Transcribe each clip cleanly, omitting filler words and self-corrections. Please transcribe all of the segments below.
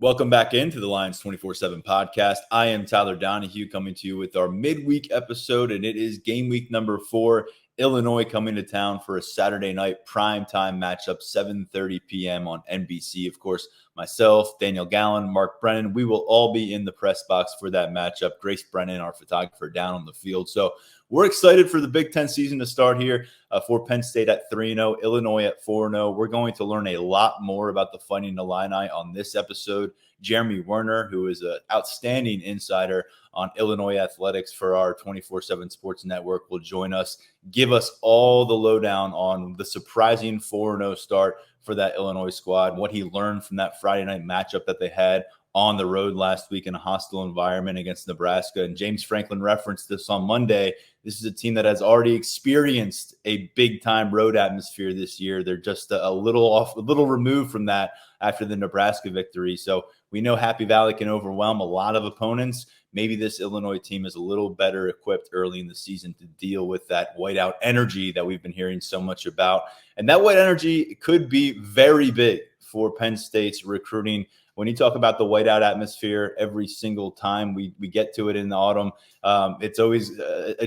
Welcome back into the Lions 24/7 podcast. I am Tyler Donahue coming to you with our midweek episode, and it is game week number 4. Illinois coming to town for a Saturday night primetime matchup, 7:30 p.m. on NBC. Of course, myself, Daniel Gallen, Mark Brennan, we will all be in the press box for that matchup. Grace Brennan, our photographer, down on the field. So we're excited for the Big Ten season to start here for Penn State at 3-0, Illinois at 4-0. We're going to learn a lot more about the Fighting Illini on this episode. Jeremy Werner, who is an outstanding insider on Illinois athletics for our 24/7 Sports Network, will join us, give us all the lowdown on the surprising 4-0 start for that Illinois squad, what he learned from that Friday night matchup that they had on the road last week in a hostile environment against Nebraska. And James Franklin referenced this on Monday. This is a team that has already experienced a big-time road atmosphere this year. They're just a little removed from that after the Nebraska victory. So we know Happy Valley can overwhelm a lot of opponents. Maybe this Illinois team is a little better equipped early in the season to deal with that whiteout energy that we've been hearing so much about. And that white energy could be very big for Penn State's recruiting. When you talk about the whiteout atmosphere, every single time we get to it in the autumn, it's always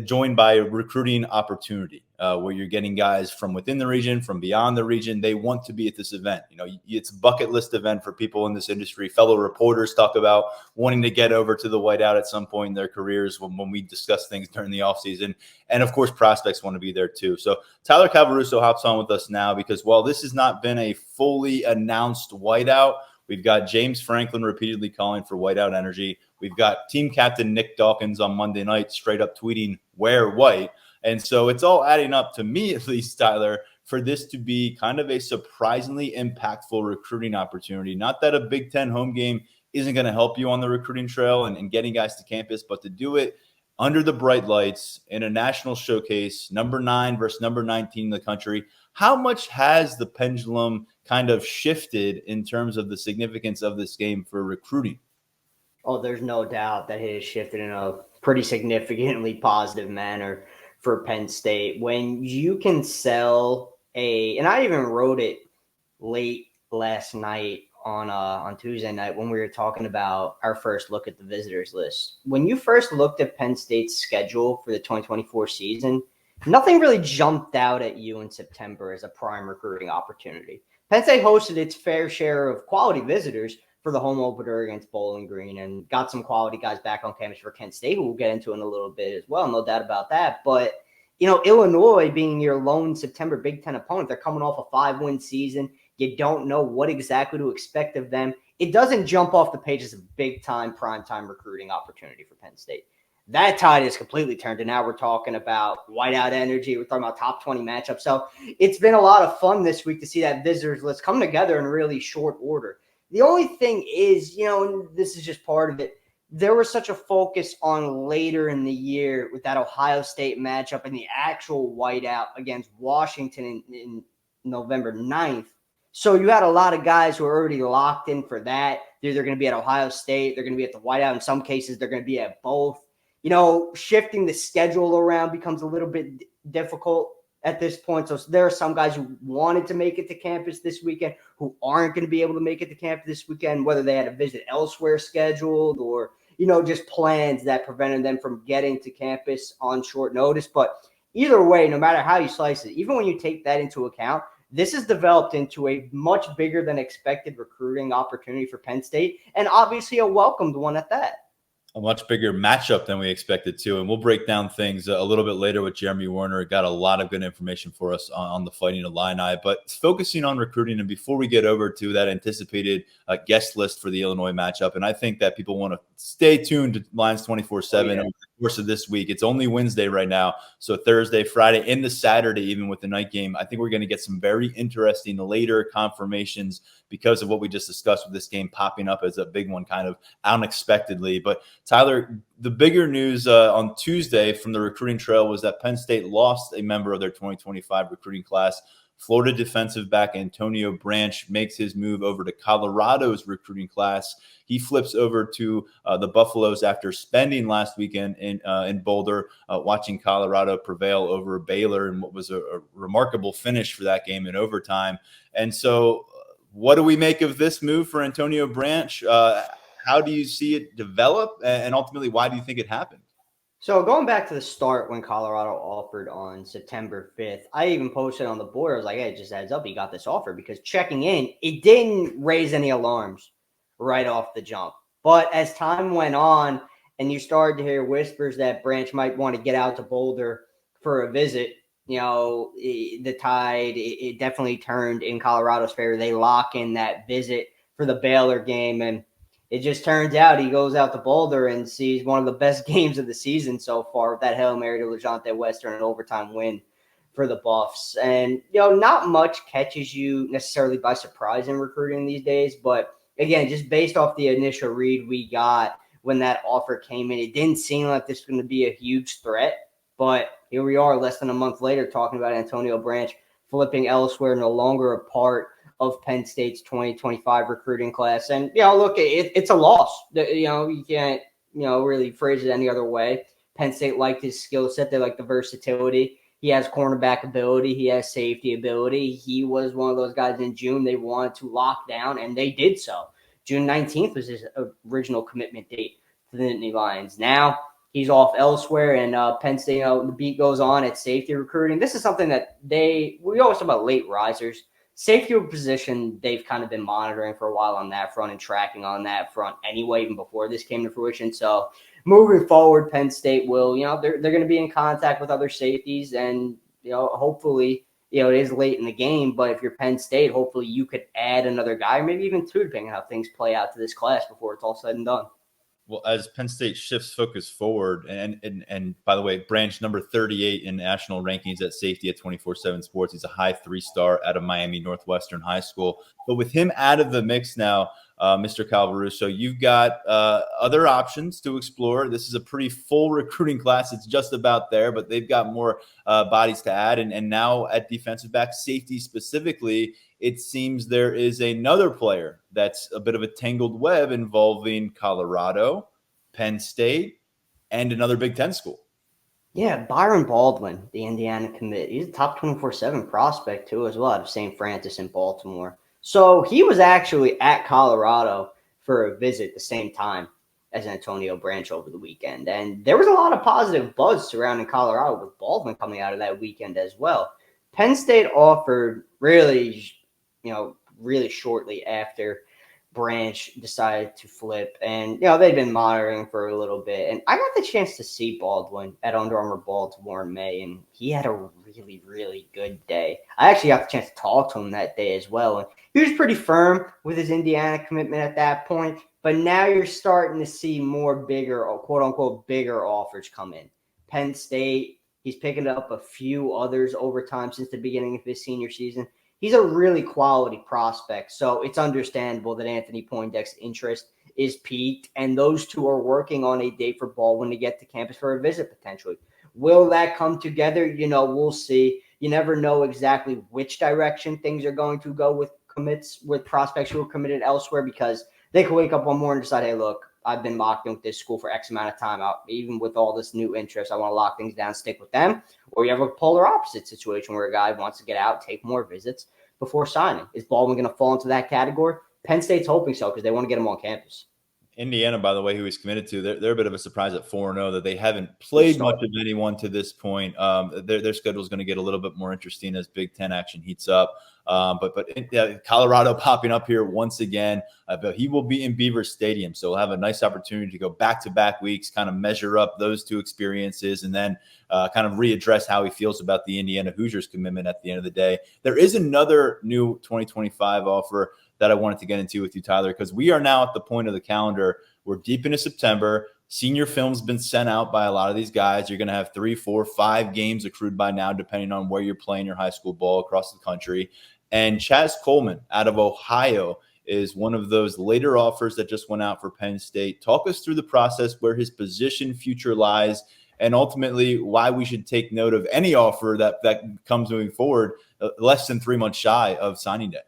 joined by a recruiting opportunity where you're getting guys from within the region, from beyond the region. They want to be at this event. You know, it's a bucket list event for people in this industry. Fellow reporters talk about wanting to get over to the whiteout at some point in their careers when we discuss things during the offseason. And, of course, prospects want to be there too. So Tyler Calvaruso hops on with us now because while this has not been a fully announced whiteout, we've got James Franklin repeatedly calling for whiteout energy. We've got team captain Nick Dawkins on Monday night straight up tweeting, "Wear white." And so it's all adding up, to me at least, Tyler, for this to be kind of a surprisingly impactful recruiting opportunity. Not that a Big Ten home game isn't going to help you on the recruiting trail and getting guys to campus, but to do it under the bright lights in a national showcase, number 9 versus number 19 in the country. How much has the pendulum kind of shifted in terms of the significance of this game for recruiting? Oh, there's no doubt that it has shifted in a pretty significantly positive manner for Penn State. When you can sell and I even wrote it late last night on Tuesday night when we were talking about our first look at the visitors list. When you first looked at Penn State's schedule for the 2024 season, nothing really jumped out at you in September as a prime recruiting opportunity. Penn State hosted its fair share of quality visitors for the home opener against Bowling Green and got some quality guys back on campus for Kent State, who we'll get into in a little bit as well, no doubt about that. But, you know, Illinois being your lone September Big Ten opponent, they're coming off a 5-win season. You don't know what exactly to expect of them. It doesn't jump off the page as a big-time, prime-time recruiting opportunity for Penn State. That tide is completely turned, and now we're talking about whiteout energy. We're talking about top 20 matchups. So it's been a lot of fun this week to see that visitors list come together in really short order. The only thing is, you know, and this is just part of it, there was such a focus on later in the year with that Ohio State matchup and the actual whiteout against Washington in November 9th. So you had a lot of guys who are already locked in for that. They're going to be at Ohio State. They're going to be at the whiteout. In some cases, they're going to be at both. You know, shifting the schedule around becomes a little bit difficult at this point. So there are some guys who wanted to make it to campus this weekend who aren't going to be able to make it to campus this weekend, whether they had a visit elsewhere scheduled or, you know, just plans that prevented them from getting to campus on short notice. But either way, no matter how you slice it, even when you take that into account, this has developed into a much bigger than expected recruiting opportunity for Penn State, and obviously a welcomed one at that. A much bigger matchup than we expected to. And we'll break down things a little bit later with Jeremy Werner. Got a lot of good information for us on the Fighting Illini. But focusing on recruiting, and before we get over to that anticipated guest list for the Illinois matchup, and I think that people want to stay tuned to Lions 24/7 over the course of this week. It's only Wednesday right now. So Thursday, Friday, into Saturday, even with the night game, I think we're going to get some very interesting later confirmations because of what we just discussed with this game popping up as a big one kind of unexpectedly. But Tyler, the bigger news on Tuesday from the recruiting trail was that Penn State lost a member of their 2025 recruiting class. Florida defensive back Antonio Branch makes his move over to Colorado's recruiting class. He flips over to the Buffaloes after spending last weekend in Boulder, watching Colorado prevail over Baylor in what was a remarkable finish for that game in overtime. And so what do we make of this move for Antonio Branch? How do you see it develop, and ultimately, why do you think it happened? So going back to the start when Colorado offered on September 5th, I even posted on the board. I was like, hey, just heads up, he got this offer, because checking in, it didn't raise any alarms right off the jump. But as time went on and you started to hear whispers that Branch might want to get out to Boulder for a visit, the tide, it definitely turned in Colorado's favor. They lock in that visit for the Baylor game, and it just turns out he goes out to Boulder and sees one of the best games of the season so far with that Hail Mary to LeJohntay Western, an overtime win for the Buffs. And, not much catches you necessarily by surprise in recruiting these days. But, again, just based off the initial read we got when that offer came in, it didn't seem like this was going to be a huge threat. But here we are less than a month later talking about Antonio Branch flipping elsewhere, no longer a part of Penn State's 2025 recruiting class. And, look, it's a loss. You can't, really phrase it any other way. Penn State liked his skill set. They like the versatility. He has cornerback ability. He has safety ability. He was one of those guys in June they wanted to lock down, and they did so. June 19th was his original commitment date to the Nittany Lions. Now he's off elsewhere, and Penn State, the beat goes on at safety recruiting. This is something that we always talk about late risers. Safety position, they've kind of been monitoring for a while on that front and tracking on that front anyway, even before this came to fruition. So moving forward, Penn State will, they're going to be in contact with other safeties, and, hopefully, it is late in the game, but if you're Penn State, hopefully you could add another guy, or maybe even two, depending on how things play out to this class before it's all said and done. Well, as Penn State shifts focus forward, and by the way, Branch number 38 in national rankings at safety at 24/7 Sports. He's a high 3-star out of Miami Northwestern High School. But with him out of the mix now, Mr. Calvaruso, you've got other options to explore. This is a pretty full recruiting class. It's just about there, but they've got more bodies to add. And now at defensive back, safety specifically, it seems there is another player that's a bit of a tangled web involving Colorado, Penn State, and another Big Ten school. Yeah, Byron Baldwin, the Indiana commit. He's a top 24/7 prospect too, as well, out of St. Francis in Baltimore. So he was actually at Colorado for a visit the same time as Antonio Branch over the weekend. And there was a lot of positive buzz surrounding Colorado with Baldwin coming out of that weekend as well. Penn State offered really shortly after Branch decided to flip. And, they've been monitoring for a little bit. And I got the chance to see Baldwin at Under Armour Baltimore in May, and he had a really, really good day. I actually got the chance to talk to him that day as well. And he was pretty firm with his Indiana commitment at that point. But now you're starting to see more bigger, or quote unquote, bigger offers come in. Penn State, he's picking up a few others over time since the beginning of his senior season. He's a really quality prospect, so it's understandable that Anthony Poindex's interest is peaked, and those two are working on a date for Baldwin to get to campus for a visit potentially. Will that come together? We'll see. You never know exactly which direction things are going to go with commits, with prospects who are committed elsewhere, because they could wake up one morning and decide, hey, look, I've been locked in with this school for X amount of time. Even with all this new interest, I want to lock things down, stick with them. Or you have a polar opposite situation where a guy wants to get out, take more visits before signing. Is Baldwin going to fall into that category? Penn State's hoping so, because they want to get him on campus. Indiana, by the way, who he's committed to, they're a bit of a surprise at 4-0 that they haven't played much of anyone to this point. Their schedule is going to get a little bit more interesting as Big Ten action heats up. But Colorado popping up here once again. But he will be in Beaver Stadium, so we'll have a nice opportunity to go back-to-back weeks, kind of measure up those two experiences, and then kind of readdress how he feels about the Indiana Hoosiers commitment at the end of the day. There is another new 2025 offer that I wanted to get into with you, Tyler, because we are now at the point of the calendar. We're deep into September. Senior film's been sent out by a lot of these guys. You're going to have 3, 4, 5 games accrued by now, depending on where you're playing your high school ball across the country. And Chaz Coleman out of Ohio is one of those later offers that just went out for Penn State. Talk us through the process, where his position future lies, and ultimately why we should take note of any offer that comes moving forward less than 3 months shy of signing day.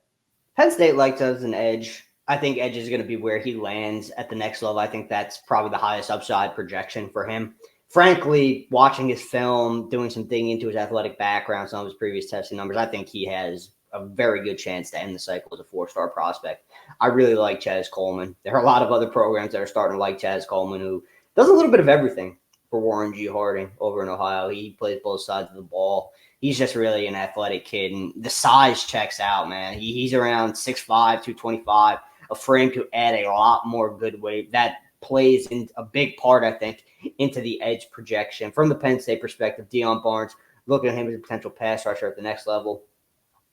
Penn State likes as an edge. I think edge is going to be where he lands at the next level. I think that's probably the highest upside projection for him. Frankly, watching his film, doing some digging into his athletic background, some of his previous testing numbers, I think he has a very good chance to end the cycle as a 4-star prospect. I really like Chaz Coleman. There are a lot of other programs that are starting to like Chaz Coleman, who does a little bit of everything for Warren G. Harding over in Ohio. He plays both sides of the ball. He's just really an athletic kid, and the size checks out, man. He's around 6'5", 225, a frame to add a lot more good weight. That plays in a big part, I think, into the edge projection. From the Penn State perspective, Deion Barnes, look at him as a potential pass rusher at the next level.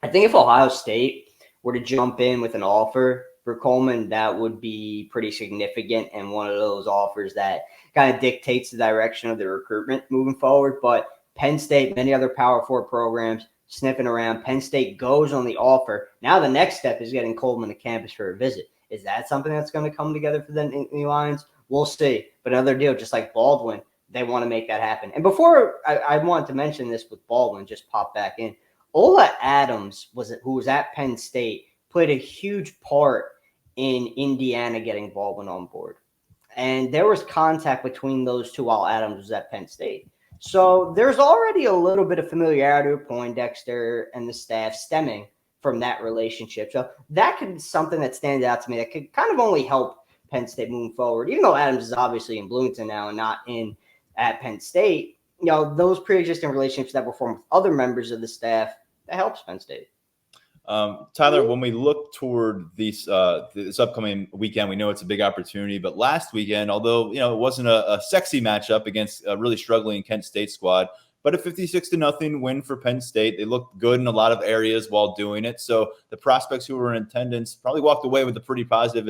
I think if Ohio State were to jump in with an offer for Coleman, that would be pretty significant and one of those offers that kind of dictates the direction of the recruitment moving forward. But Penn State, many other Power 4 programs sniffing around. Penn State goes on the offer. Now the next step is getting Coleman to campus for a visit. Is that something that's going to come together for the Nittany Lions? We'll see. But another deal, just like Baldwin, they want to make that happen. And before I wanted to mention this with Baldwin, just pop back in. Ola Adams, who was at Penn State, played a huge part in Indiana getting Baldwin on board. And there was contact between those two while Adams was at Penn State. So there's already a little bit of familiarity with Poindexter and the staff stemming from that relationship. So that could be something that stands out to me that could kind of only help Penn State moving forward. Even though Adams is obviously in Bloomington now and not at Penn State, those pre-existing relationships that were formed with other members of the staff, that helps Penn State. Tyler, when we look toward this upcoming weekend, we know it's a big opportunity. But last weekend, although it wasn't a sexy matchup against a really struggling Kent State squad, but a 56-0 win for Penn State. They looked good in a lot of areas while doing it. So the prospects who were in attendance probably walked away with a pretty positive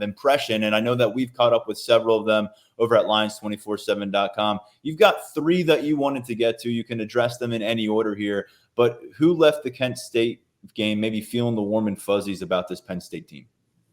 impression. And I know that we've caught up with several of them over at Lions247.com. You've got 3 that you wanted to get to. You can address them in any order here. But who left the Kent State game maybe feeling the warm and fuzzies about this Penn State team?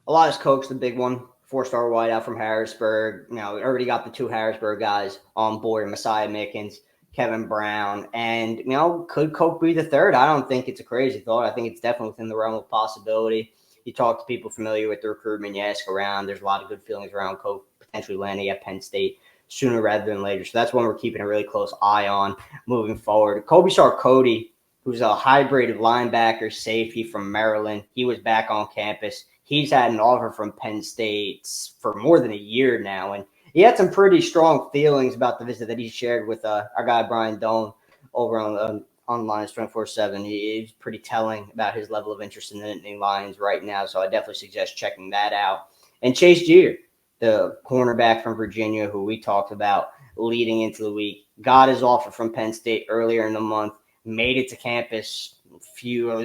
Elias Koch's the big one. 4-star wideout from Harrisburg. We already got the 2 Harrisburg guys on board, Messiah Mickens, Kevin Brown. And, could Koch be the third? I don't think it's a crazy thought. I think it's definitely within the realm of possibility. You talk to people familiar with the recruitment, you ask around. There's a lot of good feelings around Koch potentially landing at Penn State sooner rather than later. So that's one we're keeping a really close eye on moving forward. Kobe Sarkodie, who's a hybrid linebacker safety from Maryland. He was back on campus. He's had an offer from Penn State for more than a year now, and he had some pretty strong feelings about the visit that he shared with our guy Brian Doan over on Lions 24/7. He's pretty telling about his level of interest in the Nittany Lions right now, so I definitely suggest checking that out. And Chase Jeter, the cornerback from Virginia, who we talked about leading into the week, got his offer from Penn State earlier in the month, made it to campus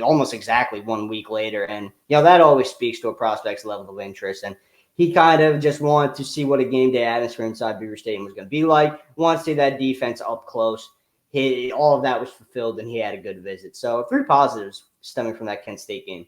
almost exactly 1 week later. And, that always speaks to a prospect's level of interest. And he kind of just wanted to see what a game day atmosphere inside Beaver Stadium was going to be like. Wanted to see that defense up close. All of that was fulfilled, and he had a good visit. So 3 positives stemming from that Kent State game.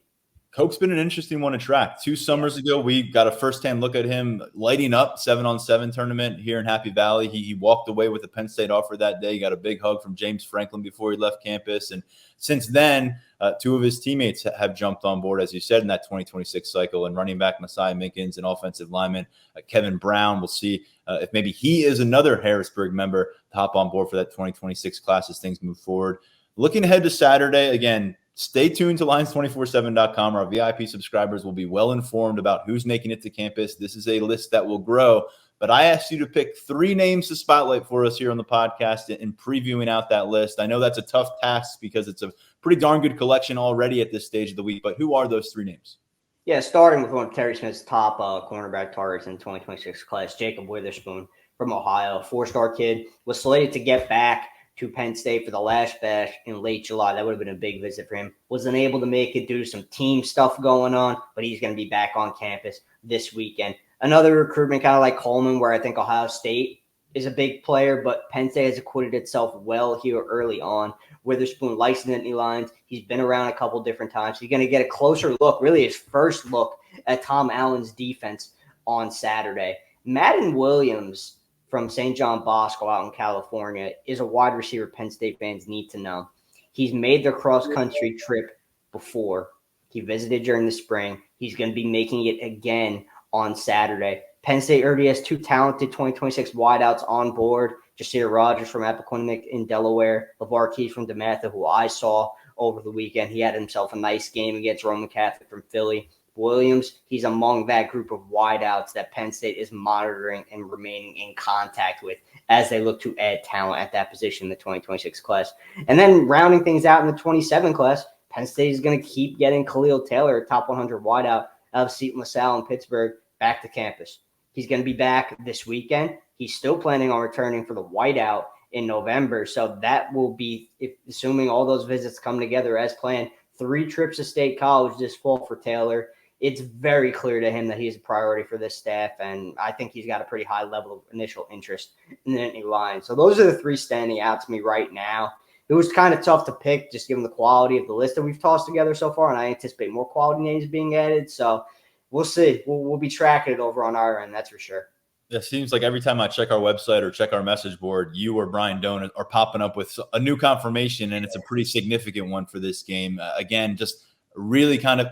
Koch's been an interesting one to track. 2 summers ago, we got a firsthand look at him lighting up 7-on-7 tournament here in Happy Valley. He walked away with a Penn State offer that day. He got a big hug from James Franklin before he left campus. And since then, 2 of his teammates have jumped on board, as you said, in that 2026 cycle. And running back Messiah Mickens and offensive lineman Kevin Brown. We'll see if maybe he is another Harrisburg member to hop on board for that 2026 class as things move forward. Looking ahead to Saturday, again, stay tuned to Lions247.com. Our VIP subscribers will be well informed about who's making it to campus. This is a list that will grow. But I asked you to pick 3 names to spotlight for us here on the podcast in previewing out that list. I know that's a tough task because it's a pretty darn good collection already at this stage of the week. But who are those 3 names? Yeah, starting with one of Terry Smith's top cornerback targets in the 2026 class, Jacob Witherspoon from Ohio, 4-star kid, was slated to get back to Penn State for the last bash in late July. That would have been a big visit for him. Wasn't able to make it due to some team stuff going on, but he's going to be back on campus this weekend. Another recruitment kind of like Coleman, where I think Ohio State is a big player, but Penn State has acquitted itself well here early on. Witherspoon likes the Nittany Lions. He's been around a couple different times. He's going to get a closer look, really his first look at Tom Allen's defense on Saturday. Madden Williams from St. John Bosco out in California is a wide receiver Penn State fans need to know. He's made the cross-country trip before. He visited during the spring. He's going to be making it again on Saturday. Penn State already has 2 talented 2026 wideouts on board. Jasir Rogers from Appoquinimink in Delaware, LeVar Keys from DeMatha, who I saw over the weekend. He had himself a nice game against Roman Catholic from Philly. Williams, he's among that group of wideouts that Penn State is monitoring and remaining in contact with as they look to add talent at that position in the 2026 class. And then rounding things out in the 27 class, Penn State is going to keep getting Khalil Taylor, a top 100 wideout out of Seton LaSalle in Pittsburgh, back to campus. He's going to be back this weekend. He's still planning on returning for the whiteout in November. So that will be, assuming all those visits come together as planned, 3 trips to State College this fall for Taylor. It's very clear to him that he's a priority for this staff, and I think he's got a pretty high level of initial interest in the Nittany Lions. So those are the 3 standing out to me right now. It was kind of tough to pick just given the quality of the list that we've tossed together so far, and I anticipate more quality names being added. So we'll see. We'll be tracking it over on our end, that's for sure. It seems like every time I check our website or check our message board, you or Brian Doan are popping up with a new confirmation, and it's a pretty significant one for this game. Again, just really kind of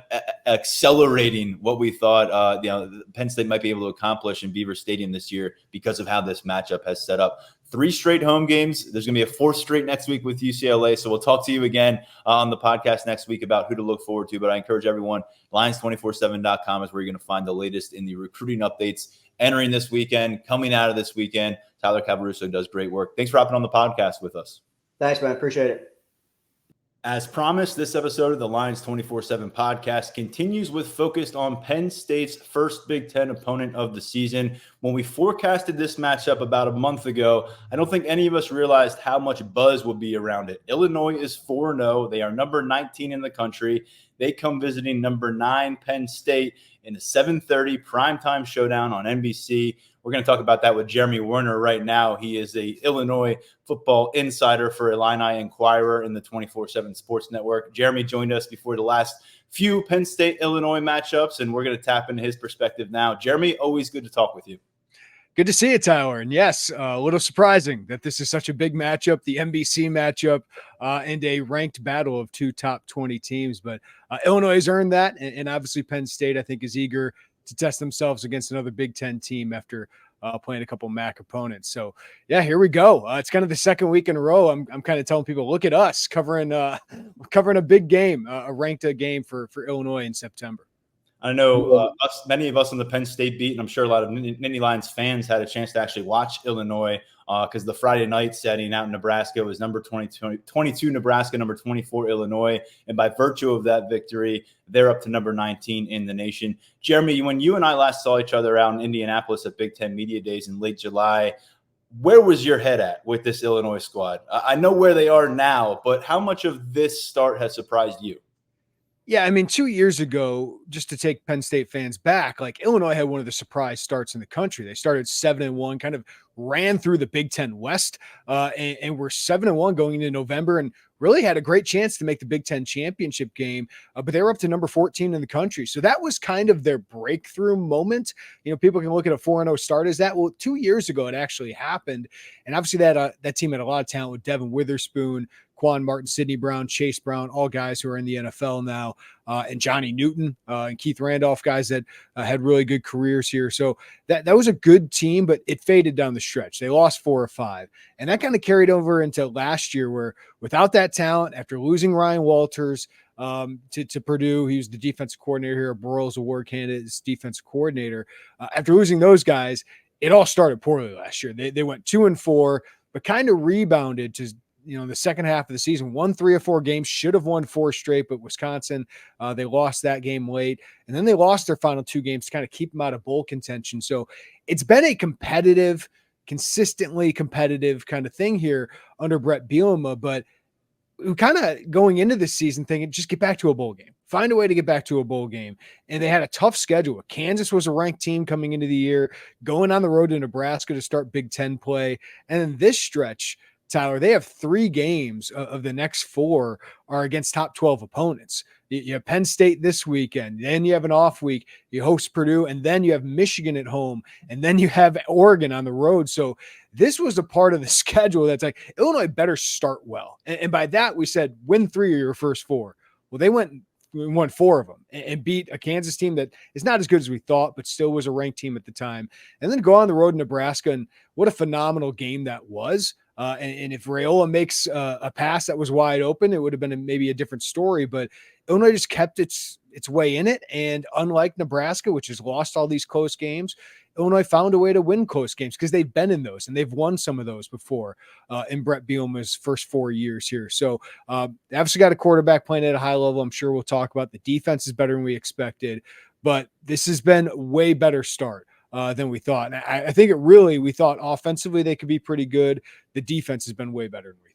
accelerating what we thought Penn State might be able to accomplish in Beaver Stadium this year because of how this matchup has set up. 3 straight home games. There's going to be a 4th straight next week with UCLA. So we'll talk to you again on the podcast next week about who to look forward to. But I encourage everyone, Lions247.com is where you're going to find the latest in the recruiting updates entering this weekend, coming out of this weekend. Tyler Cavaruso does great work. Thanks for hopping on the podcast with us. Thanks, man. Appreciate it. As promised, this episode of the Lions 24/7 podcast continues with focus on Penn State's first Big Ten opponent of the season. When we forecasted this matchup about a month ago, I don't think any of us realized how much buzz would be around it. Illinois is 4-0. They are number 19 in the country. They come visiting number 9 Penn State in a 7:30 primetime showdown on NBC. We're going to talk about that with Jeremy Werner right now. He is a Illinois football insider for Illini Inquirer in the 24/7 Sports Network. Jeremy joined us before the last few Penn State-Illinois matchups, and we're going to tap into his perspective now. Jeremy, always good to talk with you. Good to see you, Tyler. And yes, a little surprising that this is such a big matchup, the NBC matchup, and a ranked battle of 2 top 20 teams. But Illinois has earned that, and obviously Penn State, I think, is eager to test themselves against another Big Ten team after playing a couple MAC opponents. So, yeah, here we go. It's kind of the second week in a row. I'm kind of telling people, look at us covering a big game, a ranked game for Illinois in September. I know many of us on the Penn State beat, and I'm sure a lot of Nittany Lions fans had a chance to actually watch Illinois because the Friday night setting out in Nebraska was number 22 Nebraska, number 24 Illinois. And by virtue of that victory, they're up to number 19 in the nation. Jeremy, when you and I last saw each other out in Indianapolis at Big Ten Media Days in late July, where was your head at with this Illinois squad? I know where they are now, but how much of this start has surprised you? Yeah, I mean, 2 years ago, just to take Penn State fans back, like Illinois had one of the surprise starts in the country. They started 7-1, kind of ran through the Big Ten West, and were 7-1 going into November, and really had a great chance to make the Big Ten championship game. But they were up to number 14 in the country, so that was kind of their breakthrough moment. You know, people can look at a 4-0 start as that. Well, 2 years ago, it actually happened, and obviously that team had a lot of talent with Devin Witherspoon, Quan Martin, Sidney Brown, Chase Brown, all guys who are in the NFL now, and Johnny Newton and Keith Randolph, guys that had really good careers here. So that was a good team, but it faded down the stretch. They lost 4 or 5, and that kind of carried over into last year where without that talent, after losing Ryan Walters to Purdue, he was the defensive coordinator here, a Broyles Award candidate, as defensive coordinator. After losing those guys, it all started poorly last year. They went 2-4, but kind of rebounded to, you know, the second half of the season, won 3 or 4 games, should have won 4 straight, but Wisconsin, they lost that game late. And then they lost their final 2 games to kind of keep them out of bowl contention. So it's been a competitive, consistently competitive kind of thing here under Brett Bielema, but we kind of going into this season thinking, just get back to a bowl game, find a way to get back to a bowl game. And they had a tough schedule. Kansas was a ranked team coming into the year, going on the road to Nebraska to start Big Ten play. And then this stretch, Tyler, they have 3 games of the next 4 are against top 12 opponents. You have Penn State this weekend, then you have an off week, you host Purdue, and then you have Michigan at home, and then you have Oregon on the road. So this was a part of the schedule that's like, Illinois better start well. And by that, we said, win 3 of your first 4. Well, they won 4 of them and beat a Kansas team that is not as good as we thought, but still was a ranked team at the time. And then go on the road to Nebraska, and what a phenomenal game that was. And if Raiola makes a pass that was wide open, it would have been maybe a different story. But Illinois just kept its way in it. And unlike Nebraska, which has lost all these close games, Illinois found a way to win close games because they've been in those and they've won some of those before in Brett Bielema's first 4 years here. So they obviously got a quarterback playing at a high level. I'm sure we'll talk about. The defense is better than we expected, but this has been a way better start than we thought. And I think we thought offensively they could be pretty good. The defense has been way better than we thought.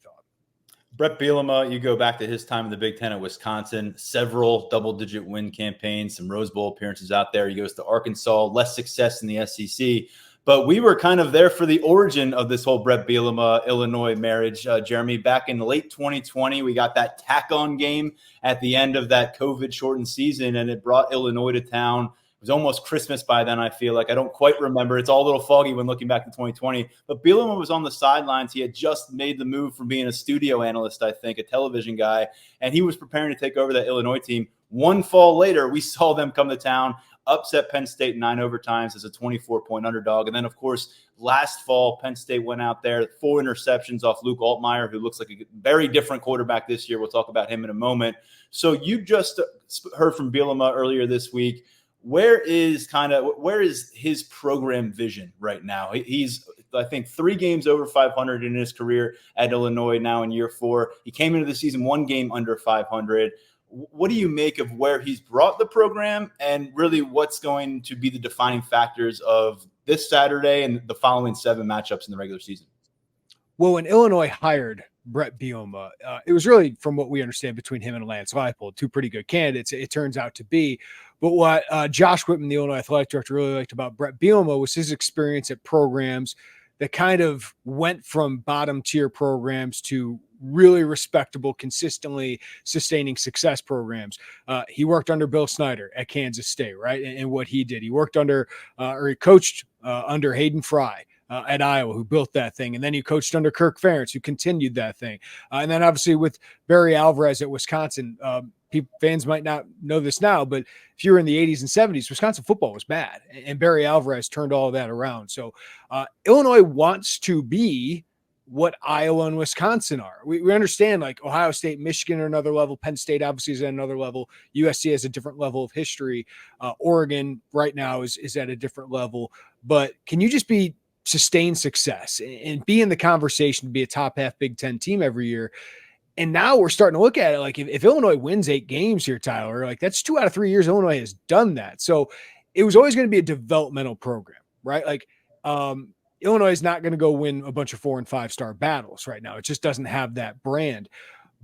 Brett Bielema, you go back to his time in the Big Ten at Wisconsin, several double-digit win campaigns, some Rose Bowl appearances out there. He goes to Arkansas, less success in the SEC. But we were kind of there for the origin of this whole Brett Bielema-Illinois marriage, Jeremy. Back in late 2020, we got that tack-on game at the end of that COVID-shortened season, and it brought Illinois to town. It was almost Christmas by then, I feel like. I don't quite remember. It's all a little foggy when looking back to 2020. But Bielema was on the sidelines. He had just made the move from being a studio analyst, I think, a television guy, and he was preparing to take over that Illinois team. One fall later, we saw them come to town, upset Penn State in 9 overtimes as a 24-point underdog. And then, of course, last fall, Penn State went out there, 4 interceptions off Luke Altmaier, who looks like a very different quarterback this year. We'll talk about him in a moment. So you just heard from Bielema earlier this week. Where is his program vision right now? He's, I think, 3 games over 500 in his career at Illinois now in year 4. He came into the season 1 game under 500. What do you make of where he's brought the program and really what's going to be the defining factors of this Saturday and the following 7 matchups in the regular season? Well, when Illinois hired Brett Bielema, it was really, from what we understand, between him and Lance Leipold, 2 pretty good candidates, it turns out to be. But what Josh Whitman, the Illinois athletic director, really liked about Brett Bielema was his experience at programs that kind of went from bottom tier programs to really respectable, consistently sustaining success programs. He worked under Bill Snyder at Kansas State, right? And what he did, he worked under, or he coached under Hayden Fry at Iowa, who built that thing. And then he coached under Kirk Ferentz, who continued that thing. And then obviously with Barry Alvarez at Wisconsin, fans might not know this now, but if you were in the 80s and 70s, Wisconsin football was bad. And Barry Alvarez turned all of that around. So Illinois wants to be what Iowa and Wisconsin are. We understand, like, Ohio State, Michigan are another level. Penn State obviously is at another level. USC has a different level of history. Oregon right now is at a different level. But can you just be sustained success and be in the conversation to be a top half Big Ten team every year? And now we're starting to look at it like if Illinois wins 8 games here, Tyler, like that's 2 out of 3 years Illinois has done that. So it was always going to be a developmental program, right? Like Illinois is not going to go win a bunch of 4- and 5-star battles right now. It just doesn't have that brand.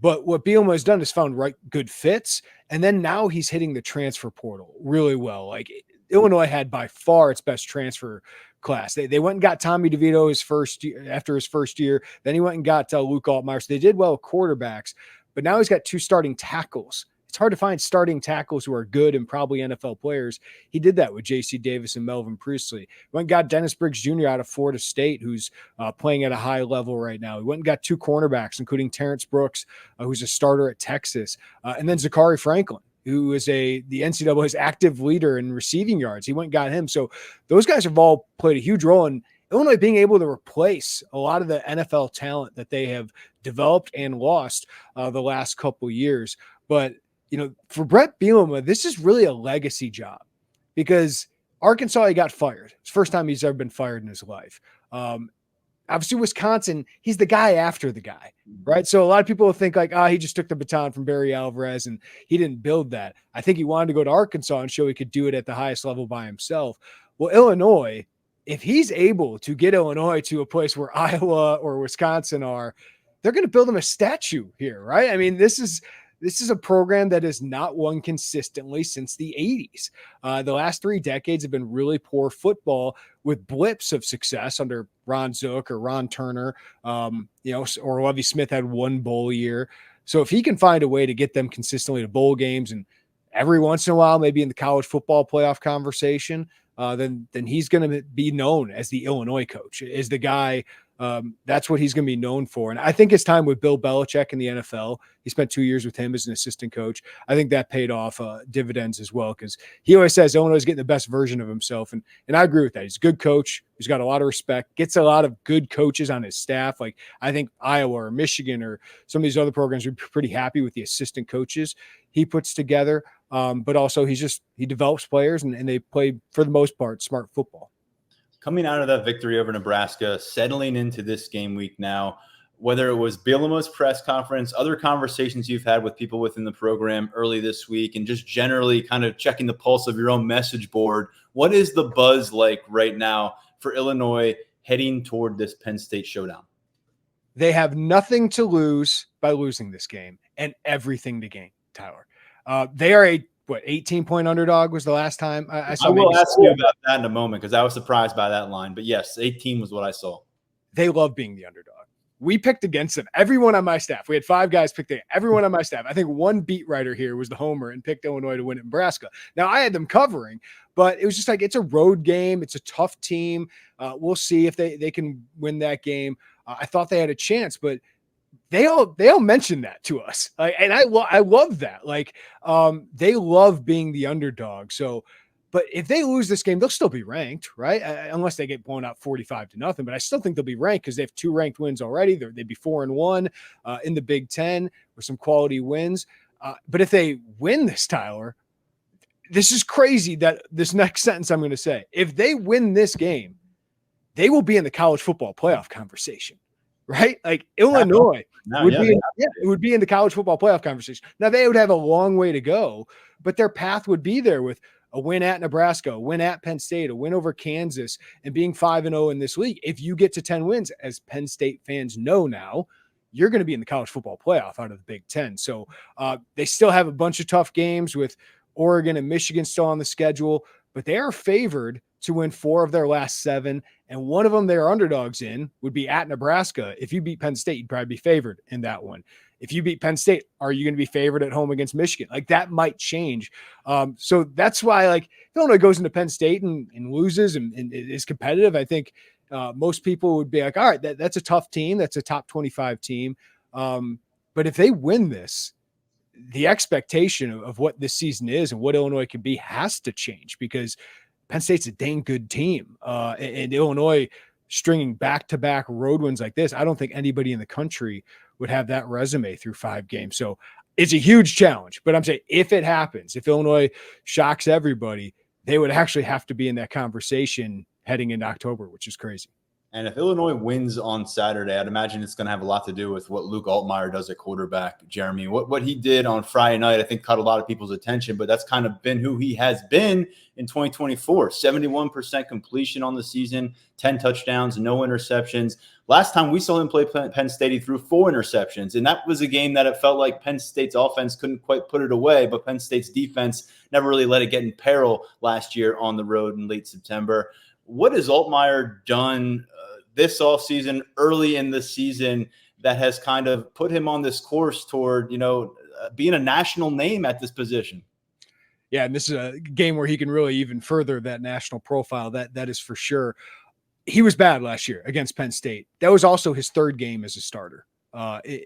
But what Bielema has done is found good fits. And then now he's hitting the transfer portal really well. Like Illinois had by far its best transfer class. They went and got Tommy DeVito after his first year. Then he went and got Luke Altmaier. So they did well with quarterbacks, but now he's got 2 starting tackles. It's hard to find starting tackles who are good and probably NFL players. He did that with J.C. Davis and Melvin Priestley. He went and got Dennis Briggs Jr. out of Florida State, who's playing at a high level right now. He went and got 2 cornerbacks, including Terrence Brooks, who's a starter at Texas, and then Zachary Franklin, who is the NCAA's active leader in receiving yards. He went and got him. So those guys have all played a huge role in Illinois being able to replace a lot of the NFL talent that they have developed and lost the last couple years. But, for Brett Bielema, this is really a legacy job because Arkansas, he got fired. It's the first time he's ever been fired in his life. Obviously, Wisconsin, he's the guy after the guy, right? So a lot of people will think like, he just took the baton from Barry Alvarez and he didn't build that. I think he wanted to go to Arkansas and show he could do it at the highest level by himself. Well, Illinois, if he's able to get Illinois to a place where Iowa or Wisconsin are, they're going to build him a statue here, right? I mean, this is a program that has not won consistently since the 80s. The last 3 decades have been really poor football with blips of success under Ron Zook or Ron Turner, or Lovie Smith had 1 bowl year. So if he can find a way to get them consistently to bowl games and every once in a while, maybe in the college football playoff conversation, then he's going to be known as the Illinois coach, as the guy That's what he's going to be known for. And I think his time with Bill Belichick in the NFL, he spent 2 years with him as an assistant coach. I think that paid off dividends as well, because he always says Illinois is getting the best version of himself. And I agree with that. He's a good coach. He's got a lot of respect, gets a lot of good coaches on his staff. Like I think Iowa or Michigan or some of these other programs would be pretty happy with the assistant coaches he puts together. But also he develops players and they play, for the most part, smart football. Coming out of that victory over Nebraska, settling into this game week now, whether it was Bielema's press conference, other conversations you've had with people within the program early this week, and just generally kind of checking the pulse of your own message board, what is the buzz like right now for Illinois heading toward this Penn State showdown? They have nothing to lose by losing this game and everything to gain, Tyler. They are 18-point underdog was the last time I saw. I will ask you about that in a moment because I was surprised by that line. But yes, 18 was what I saw. They love being the underdog. We picked against them. Everyone on my staff. We had 5 guys picked everyone on my staff. I think one beat writer here was the homer and picked Illinois to win at Nebraska. Now, I had them covering, but it was just like it's a road game. It's a tough team. We'll see if they can win that game. I thought they had a chance, but they all mention that to us. And I love that. Like they love being the underdog. So, but if they lose this game, they'll still be ranked, right? Unless they get blown out 45-0. But I still think they'll be ranked because they have 2 ranked wins already. They'd be 4-1 in the Big Ten with some quality wins. But if they win this, Tyler, this is crazy that this next sentence I'm going to say. If they win this game, they will be in the college football playoff conversation, right? Like Illinois would be in the college football playoff conversation. Now they would have a long way to go, but their path would be there with a win at Nebraska, a win at Penn State, a win over Kansas, and being 5-0 in this league. If you get to 10 wins, as Penn State fans know now, you're going to be in the college football playoff out of the Big Ten. So they still have a bunch of tough games with Oregon and Michigan still on the schedule, but they are favored to win 4 of their last 7. And one of them they're underdogs in would be at Nebraska. If you beat Penn State, you'd probably be favored in that one. If you beat Penn State, are you going to be favored at home against Michigan? Like that might change. So that's why, like, if Illinois goes into Penn State and loses and is competitive, I think most people would be like, all right, that's a tough team. That's a top 25 team. But if they win this, the expectation of what this season is and what Illinois can be has to change because Penn State's a dang good team. And Illinois stringing back-to-back road wins like this, I don't think anybody in the country would have that resume through 5 games. So it's a huge challenge. But I'm saying if it happens, if Illinois shocks everybody, they would actually have to be in that conversation heading into October, which is crazy. And if Illinois wins on Saturday, I'd imagine it's going to have a lot to do with what Luke Altmaier does at quarterback, Jeremy. What he did on Friday night, I think, caught a lot of people's attention, but that's kind of been who he has been in 2024. 71% completion on the season, 10 touchdowns, no interceptions. Last time we saw him play Penn State, he threw 4 interceptions, and that was a game that it felt like Penn State's offense couldn't quite put it away, but Penn State's defense never really let it get in peril last year on the road in late September. What has Altmaier done this offseason, early in the season, that has kind of put him on this course toward, being a national name at this position? Yeah, and this is a game where he can really even further that national profile. That is for sure. He was bad last year against Penn State. That was also his 3rd game as a starter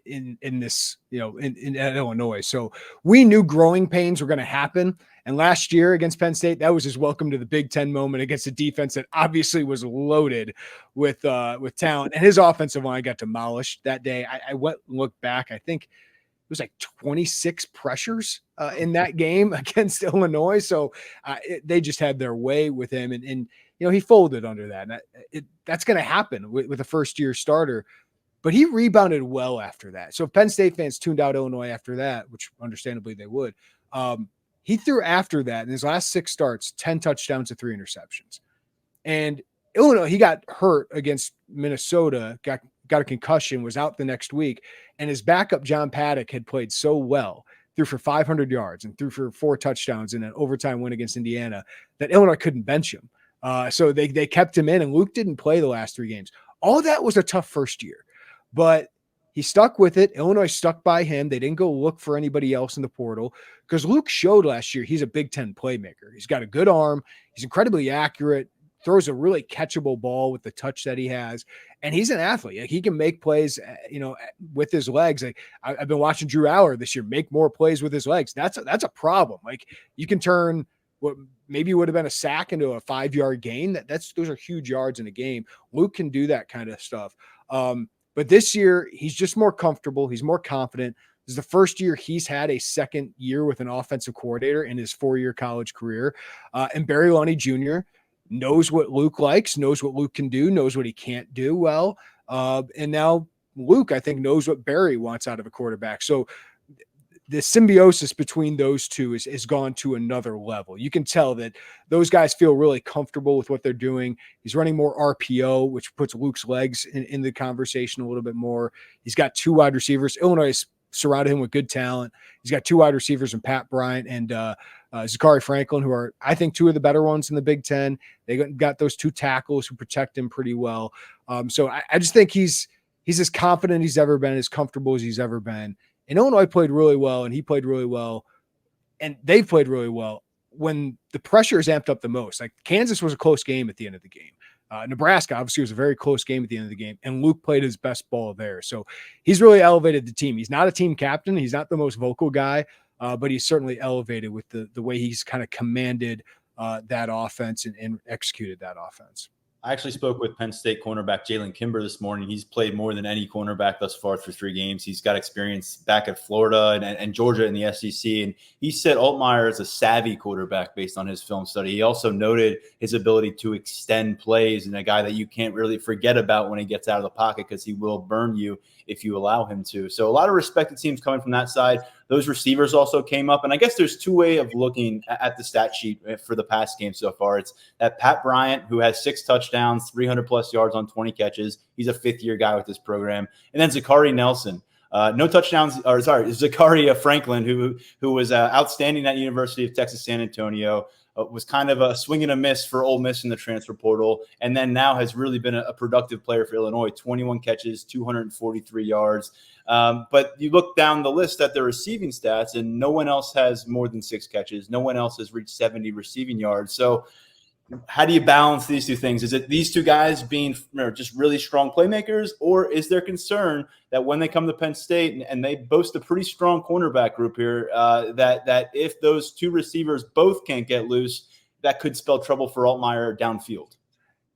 in this, at Illinois. So we knew growing pains were going to happen. And last year against Penn State, that was his welcome to the Big Ten moment against a defense that obviously was loaded with talent. And his offensive line got demolished that day. I went and looked back. I think it was like 26 pressures in that game against Illinois. So they just had their way with him. And he folded under that. And that's going to happen with a first-year starter. But he rebounded well after that. So if Penn State fans tuned out Illinois after that, which understandably they would, he threw after that in his last 6 starts, 10 touchdowns to 3 interceptions. And Illinois, he got hurt against Minnesota, got a concussion, was out the next week. And his backup, John Paddock, had played so well, threw for 500 yards and threw for 4 touchdowns in an overtime win against Indiana, that Illinois couldn't bench him. So they kept him in, and Luke didn't play the last 3 games. All that was a tough first year, but he stuck with it. Illinois stuck by him. They didn't go look for anybody else in the portal because Luke showed last year he's a Big Ten playmaker. He's got a good arm. He's incredibly accurate, throws a really catchable ball with the touch that he has. And he's an athlete. Like, he can make plays, with his legs. Like, I've been watching Drew Aller this year make more plays with his legs. That's a problem. Like, you can turn what maybe would have been a sack into a 5-yard gain. Those are huge yards in a game. Luke can do that kind of stuff. But this year he's just more comfortable. He's more confident. This is the first year he's had a second year with an offensive coordinator in his 4-year college career. And Barry Lunny Jr. knows what Luke likes, knows what Luke can do, knows what he can't do well. And now Luke, I think, knows what Barry wants out of a quarterback. So the symbiosis between those two is gone to another level. You can tell that those guys feel really comfortable with what they're doing. He's running more RPO, which puts Luke's legs in the conversation a little bit more. He's got 2 wide receivers. Illinois has surrounded him with good talent. He's got 2 wide receivers in Pat Bryant and Zachary Franklin, who are, I think, 2 of the better ones in the Big Ten. They got those 2 tackles who protect him pretty well. So I just think he's as confident as he's ever been, as comfortable as he's ever been. And Illinois played really well, and he played really well, and they've played really well when the pressure is amped up the most. Like, Kansas was a close game at the end of the game. Nebraska obviously was a very close game at the end of the game, and Luke played his best ball there. So he's really elevated the team. He's not a team captain. He's not the most vocal guy, but he's certainly elevated with the way he's kind of commanded that offense and executed that offense. I actually spoke with Penn State cornerback Jalen Kimber this morning. He's played more than any cornerback thus far through 3 games. He's got experience back at Florida and Georgia in the SEC. And he said Altmaier is a savvy quarterback based on his film study. He also noted his ability to extend plays, and a guy that you can't really forget about when he gets out of the pocket, because he will burn you if you allow him to. So a lot of respect, it seems, coming from that side. Those receivers also came up. And I guess there's 2 ways of looking at the stat sheet for the past game so far. It's that Pat Bryant, who has 6 touchdowns, 300-plus yards on 20 catches. He's a 5th-year guy with this program. And then Zachary Nelson. No touchdowns, Zachary Franklin, who was outstanding at University of Texas San Antonio, was kind of a swing and a miss for Ole Miss in the transfer portal, and then now has really been a productive player for Illinois. 21 catches, 243 yards. But you look down the list at their receiving stats, and no one else has more than 6 catches. No one else has reached 70 receiving yards. So how do you balance these 2 things? Is it these 2 guys being just really strong playmakers, or is there concern that when they come to Penn State and they boast a pretty strong cornerback group here, that if those 2 receivers both can't get loose, that could spell trouble for Altmaier downfield?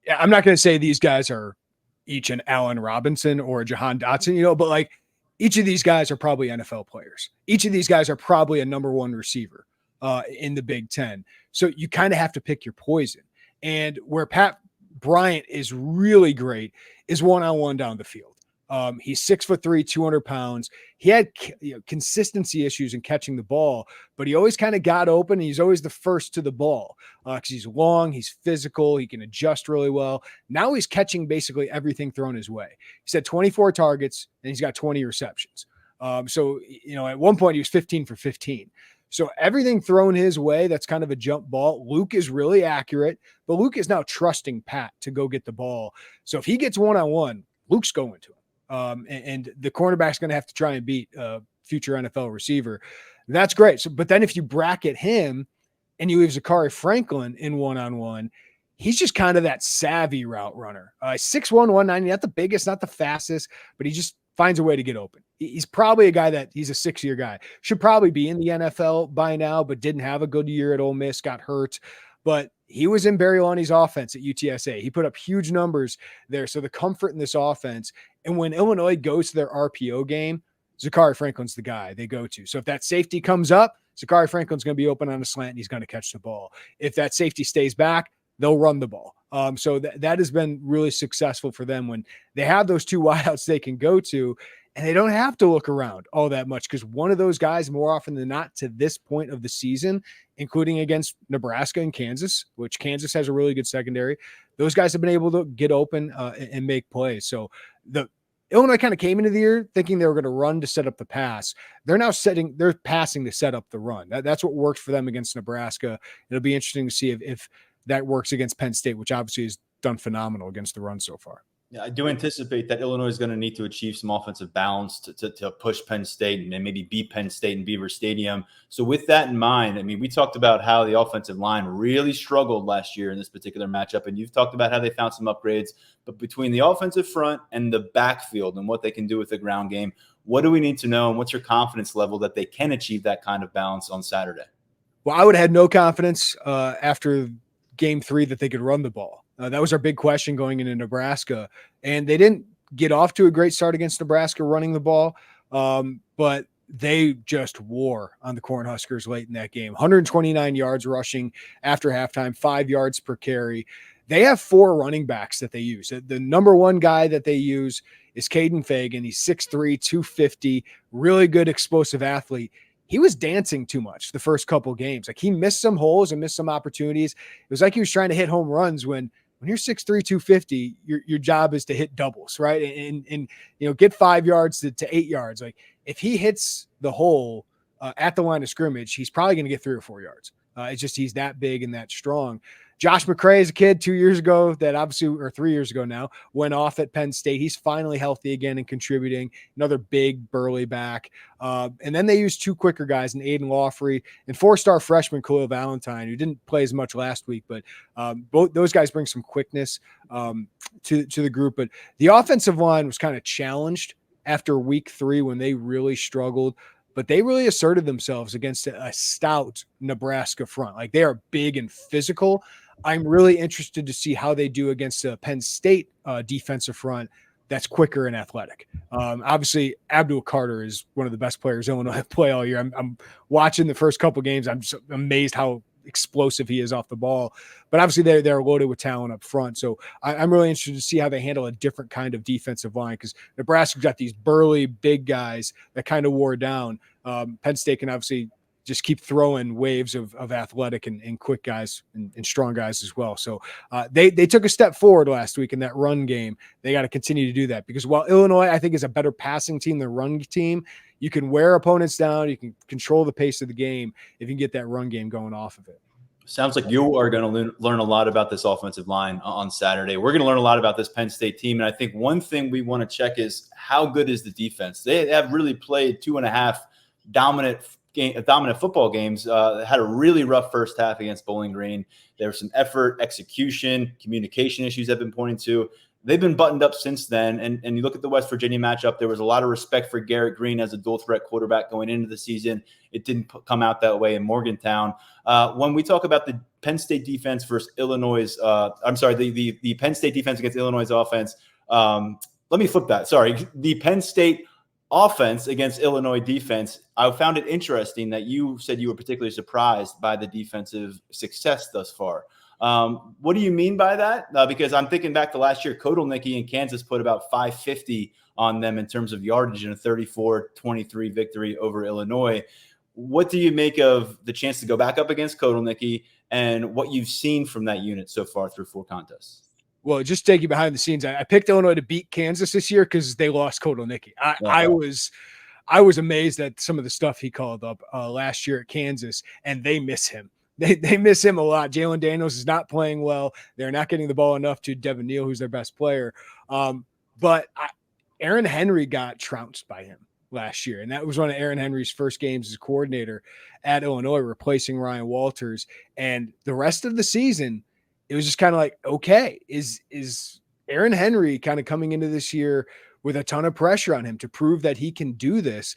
Yeah, I'm not going to say these guys are each an Allen Robinson or a Jahan Dotson, but like, each of these guys are probably NFL players. Each of these guys are probably a number 1 receiver in the Big Ten. So you kind of have to pick your poison. And where Pat Bryant is really great is one-on-one down the field. He's 6'3", 200 pounds. He had consistency issues in catching the ball, but he always kind of got open. And he's always the first to the ball because he's long, he's physical, he can adjust really well. Now he's catching basically everything thrown his way. He's had 24 targets and he's got 20 receptions. So at one point he was 15 for 15. So everything thrown his way, that's kind of a jump ball. Luke is really accurate, but Luke is now trusting Pat to go get the ball. So if he gets one-on-one, Luke's going to him. And the cornerback's going to have to try and beat a future NFL receiver. That's great. So, but then if you bracket him and you leave Zachary Franklin in one-on-one, he's just kind of that savvy route runner. 6'1", 190, not the biggest, not the fastest, but he just finds a way to get open. He's probably a guy that he's a 6-year guy. Should probably be in the NFL by now, but didn't have a good year at Ole Miss, got hurt. But he was in Barry Lonnie's offense at UTSA. He put up huge numbers there. So the comfort in this offense. And when Illinois goes to their RPO game, Zachary Franklin's the guy they go to. So if that safety comes up, Zachary Franklin's going to be open on a slant and he's going to catch the ball. If that safety stays back, they'll run the ball. So that has been really successful for them when they have those 2 wideouts they can go to, and they don't have to look around all that much because one of those guys, more often than not, to this point of the season, including against Nebraska and Kansas, which Kansas has a really good secondary, those guys have been able to get open and make plays. So the Illinois kind of came into the year thinking they were going to run to set up the pass. They're now they're passing to set up the run. That's what worked for them against Nebraska. It'll be interesting to see if that works against Penn State, which obviously has done phenomenal against the run so far. Yeah, I do anticipate that Illinois is going to need to achieve some offensive balance to push Penn State and maybe beat Penn State in Beaver Stadium. So with that in mind, I mean, we talked about how the offensive line really struggled last year in this particular matchup, and you've talked about how they found some upgrades. But between the offensive front and the backfield and what they can do with the ground game, what do we need to know, and what's your confidence level that they can achieve that kind of balance on Saturday? Well, I would have had no confidence after game 3 that they could run the ball. That was our big question going into Nebraska. And they didn't get off to a great start against Nebraska running the ball, but they just wore on the Cornhuskers late in that game. 129 yards rushing after halftime, 5 yards per carry. They have 4 running backs that they use. The number one guy that they use is Caden Fagan. He's 6'3", 250, really good explosive athlete. He was dancing too much the first couple games. Like, he missed some holes and missed some opportunities. It was like he was trying to hit home runs when you're 6'3", 250, your job is to hit doubles, right? And get 5 yards to 8 yards. Like, if he hits the hole at the line of scrimmage, he's probably going to get 3 or 4 yards. It's just he's that big and that strong. Josh McCray is a kid 2 years ago that obviously, or 3 years ago now, went off at Penn State. He's finally healthy again and contributing. Another big burly back. And then they used 2 quicker guys in Aiden Lawfrey and 4-star freshman Khalil Valentine, who didn't play as much last week, but both those guys bring some quickness to the group. But the offensive line was kind of challenged after week 3 when they really struggled. But they really asserted themselves against a stout Nebraska front. Like, they are big and physical. I'm really interested to see how they do against a Penn State defensive front that's quicker and athletic. Obviously, Abdul Carter is one of the best players Illinois have played all year. I'm watching the first couple games. I'm just amazed how explosive he is off the ball. But obviously, they're loaded with talent up front. So I'm really interested to see how they handle a different kind of defensive line, because Nebraska's got these burly, big guys that kind of wore down. Penn State can obviously just keep throwing waves of athletic and quick guys and strong guys as well. So they took a step forward last week in that run game. They got to continue to do that, because while Illinois, I think, is a better passing team than run team, you can wear opponents down. You can control the pace of the game if you can get that run game going off of it. Sounds like you are going to learn a lot about this offensive line on Saturday. We're going to learn a lot about this Penn State team. And I think one thing we want to check is how good is the defense? They have really played 2.5 dominant football games. Had a really rough first half against Bowling Green. There was some effort, execution, communication issues I've been pointing to. They've been buttoned up since then. And you look at the West Virginia matchup, there was a lot of respect for Garrett Green as a dual threat quarterback going into the season. It didn't come out that way in Morgantown. When we talk about the Penn State defense versus Illinois' the Penn State defense against Illinois' offense. Let me flip that. Sorry. The Penn State offense against Illinois defense, I found it interesting that you said you were particularly surprised by the defensive success thus far. What do you mean by that? Because I'm thinking back to last year, Kotelnicki in Kansas put about 550 on them in terms of yardage in a 34-23 victory over Illinois. What do you make of the chance to go back up against Kotelnicki and what you've seen from that unit so far through 4 contests? Well, just take you behind the scenes. I picked Illinois to beat Kansas this year because they lost Kotelnicki. I was amazed at some of the stuff he called up last year at Kansas, and they miss him. They miss him a lot. Jalen Daniels is not playing well. They're not getting the ball enough to Devin Neal, who's their best player. But Aaron Henry got trounced by him last year, and that was one of Aaron Henry's first games as coordinator at Illinois, replacing Ryan Walters. And the rest of the season, it was just kind of like, okay, is Aaron Henry kind of coming into this year with a ton of pressure on him to prove that he can do this?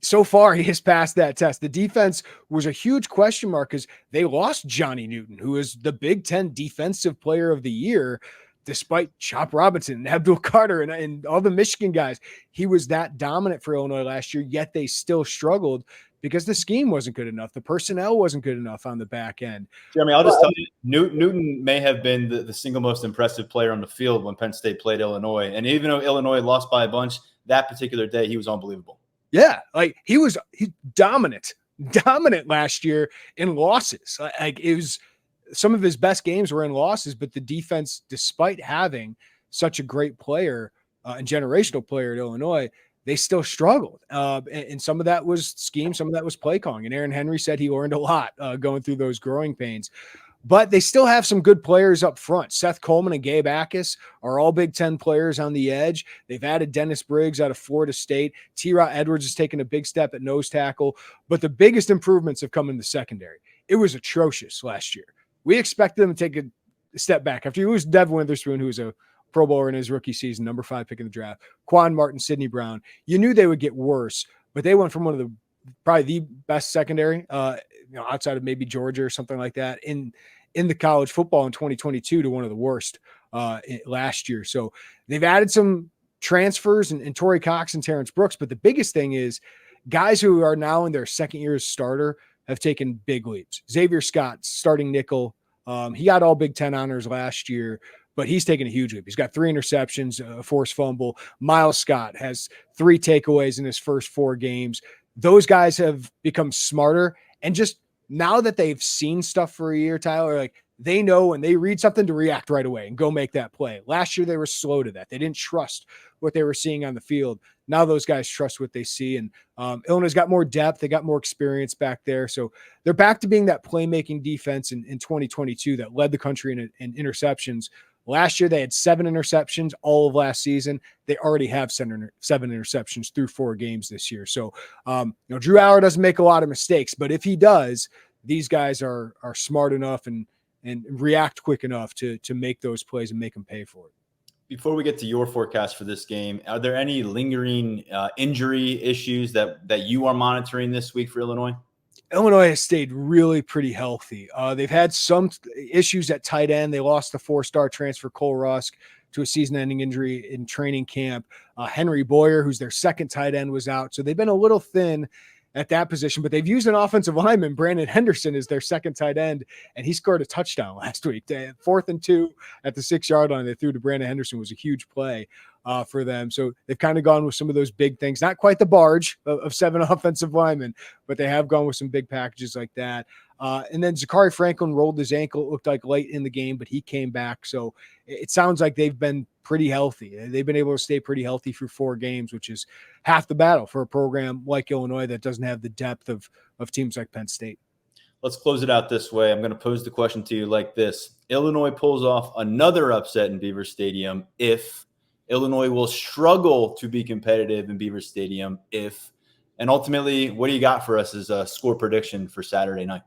So far, he has passed that test. The defense was a huge question mark because they lost Johnny Newton, who is the Big Ten Defensive Player of the Year, despite Chop Robinson and Abdul Carter and all the Michigan guys. He was that dominant for Illinois last year, yet they still struggled because the scheme wasn't good enough. The personnel wasn't good enough on the back end. Jeremy, I'll just tell you, Newton may have been the single most impressive player on the field when Penn State played Illinois. And even though Illinois lost by a bunch, that particular day, he was unbelievable. Yeah, like he dominant last year in losses. Like, it was some of his best games were in losses, but the defense, despite having such a great player and generational player at Illinois, they still struggled. And some of that was scheme, some of that was play calling. And Aaron Henry said he learned a lot going through those growing pains. But they still have some good players up front. Seth Coleman and Gabe Akis are all Big Ten players on the edge. They've added Dennis Briggs out of Florida State. T-Raw Edwards has taken a big step at nose tackle. But the biggest improvements have come in the secondary. It was atrocious last year. We expected them to take a step back. After you lose Dev Witherspoon, who was a Pro Bowler in his rookie season, number 5 pick in the draft, Quan Martin, Sidney Brown, you knew they would get worse. But they went from one of the probably the best secondary, outside of maybe Georgia or something like that in the college football in 2022 to one of the worst last year. So they've added some transfers and Torrey Cox and Terrence Brooks. But the biggest thing is guys who are now in their second year as starter have taken big leaps. Xavier Scott, starting nickel. He got all Big Ten honors last year, but he's taken a huge leap. He's got 3 interceptions, a forced fumble. Miles Scott has 3 takeaways in his first 4 games. Those guys have become smarter. And just now that they've seen stuff for a year, Tyler, like they know when they read something to react right away and go make that play. Last year, they were slow to that. They didn't trust what they were seeing on the field. Now those guys trust what they see. And Illinois got more depth. They got more experience back there. So they're back to being that playmaking defense in 2022 that led the country in interceptions. Last year, they had 7 interceptions all of last season. They already have 7 interceptions through 4 games this year. So, Drew Allar doesn't make a lot of mistakes, but if he does, these guys are smart enough and react quick enough to make those plays and make them pay for it. Before we get to your forecast for this game, are there any lingering injury issues that you are monitoring this week for Illinois? Illinois has stayed really pretty healthy. They've had some issues at tight end. They lost the 4-star transfer Cole Rusk to a season-ending injury in training camp. Henry Boyer, who's their second tight end, was out. So they've been a little thin at that position, but they've used an offensive lineman. Brandon Henderson is their second tight end, and he scored a touchdown last week. 4th and 2 at the 6-yard line. They threw to Brandon Henderson. It was a huge play for them. So they've kind of gone with some of those big things, not quite the barge of 7 offensive linemen, but they have gone with some big packages like that. And then Zachary Franklin rolled his ankle. It looked like late in the game, but he came back. So it sounds like they've been pretty healthy. They've been able to stay pretty healthy through 4 games, which is half the battle for a program like Illinois that doesn't have the depth of teams like Penn State. Let's close it out this way. I'm going to pose the question to you like this. Illinois pulls off another upset in Beaver Stadium if Illinois will struggle to be competitive in Beaver Stadium and ultimately, what do you got for us as a score prediction for Saturday night?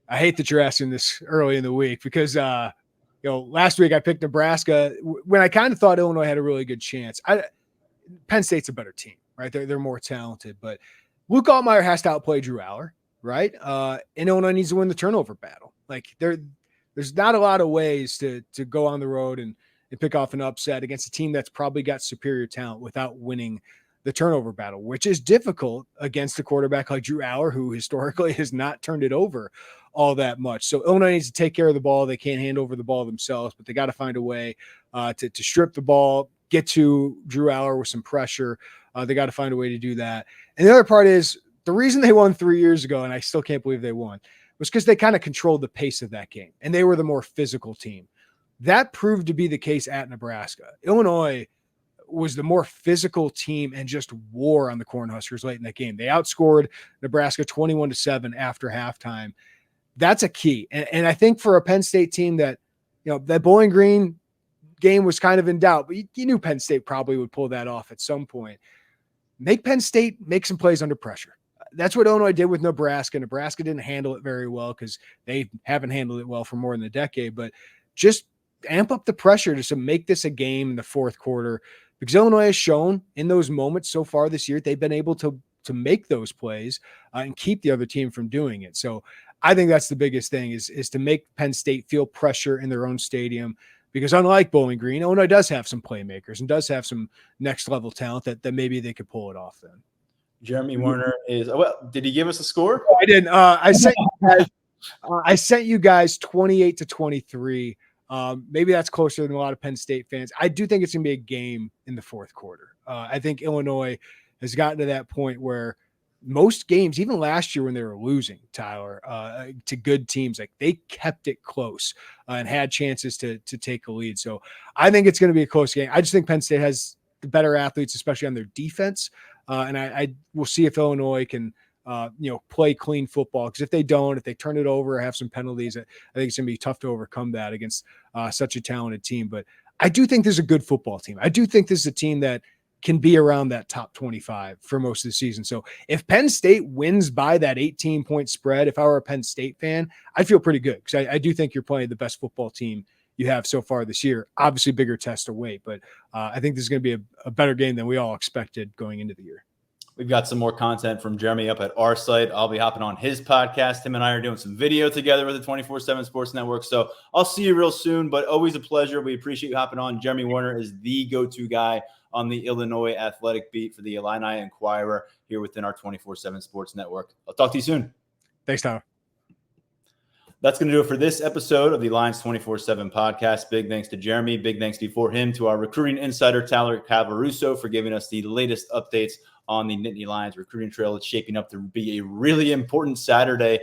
I hate that you're asking this early in the week because, last week I picked Nebraska when I kind of thought Illinois had a really good chance. Penn State's a better team, right? They're more talented, but Luke Altmaier has to outplay Drew Allar, right? And Illinois needs to win the turnover battle. Like there's not a lot of ways to go on the road and pick off an upset against a team that's probably got superior talent without winning the turnover battle, which is difficult against a quarterback like Drew Allar, who historically has not turned it over all that much. So Illinois needs to take care of the ball. They can't hand over the ball themselves, but they got to find a way to strip the ball, get to Drew Allar with some pressure. They got to find a way to do that. And the other part is the reason they won 3 years ago, and I still can't believe they won, was because they kind of controlled the pace of that game, and they were the more physical team. That proved to be the case at Nebraska. Illinois was the more physical team and just wore on the Cornhuskers late in that game. They outscored Nebraska 21-7 after halftime. That's a key. And I think for a Penn State team that, that Bowling Green game was kind of in doubt, but you knew Penn State probably would pull that off at some point. Make Penn State make some plays under pressure. That's what Illinois did with Nebraska. Nebraska didn't handle it very well because they haven't handled it well for more than a decade, but just amp up the pressure to make this a game in the fourth quarter, because Illinois has shown in those moments so far this year, they've been able to make those plays and keep the other team from doing it. So I think that's the biggest thing is to make Penn State feel pressure in their own stadium, because unlike Bowling Green, Illinois does have some playmakers and does have some next level talent that maybe they could pull it off then. Jeremy Werner did he give us a score? Oh, I didn't. I sent you guys 28-23. Maybe that's closer than a lot of Penn State fans. I do think it's going to be a game in the fourth quarter. I think Illinois has gotten to that point where most games, even last year when they were losing, Tyler, to good teams, like they kept it close and had chances to take a lead. So I think it's going to be a close game. I just think Penn State has the better athletes, especially on their defense. And I will see if Illinois can play clean football. Because if they don't, if they turn it over or have some penalties, I think it's going to be tough to overcome that against such a talented team. But I do think there's a good football team. I do think this is a team that can be around that top 25 for most of the season. So if Penn State wins by that 18-point spread, if I were a Penn State fan, I'd feel pretty good, because I do think you're playing the best football team you have so far this year. Obviously, bigger test to wait, but I think this is going to be a better game than we all expected going into the year. We've got some more content from Jeremy up at our site. I'll be hopping on his podcast. Him and I are doing some video together with the 24/7 Sports Network. So I'll see you real soon, but always a pleasure. We appreciate you hopping on. Jeremy Warner is the go-to guy on the Illinois athletic beat for the Illini Inquirer here within our 24/7 Sports Network. I'll talk to you soon. Thanks, Tyler. That's going to do it for this episode of the Lions 24/7 podcast. Big thanks to Jeremy. Big thanks before him to our recruiting insider, Tyler Cavaruso, for giving us the latest updates on the Nittany Lions recruiting trail. It's shaping up to be a really important Saturday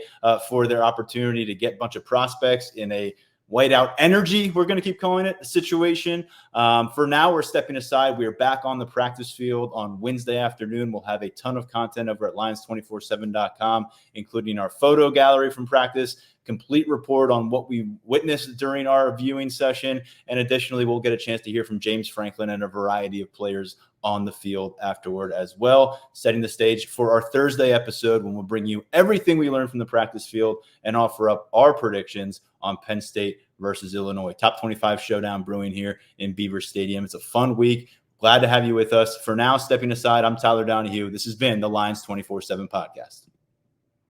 for their opportunity to get a bunch of prospects in a whiteout energy, we're going to keep calling it, situation. For now, we're stepping aside. We are back on the practice field on Wednesday afternoon. We'll have a ton of content over at lions247.com, including our photo gallery from practice, complete report on what we witnessed during our viewing session, and additionally, we'll get a chance to hear from James Franklin and a variety of players on the field afterward as well, setting the stage for our Thursday episode, when we'll bring you everything we learned from the practice field and offer up our predictions on Penn State versus Illinois. Top 25 showdown brewing here in Beaver Stadium. It's a fun week. Glad to have you with us. For now, stepping aside, I'm Tyler Donahue. This has been the Lions 24/7 podcast.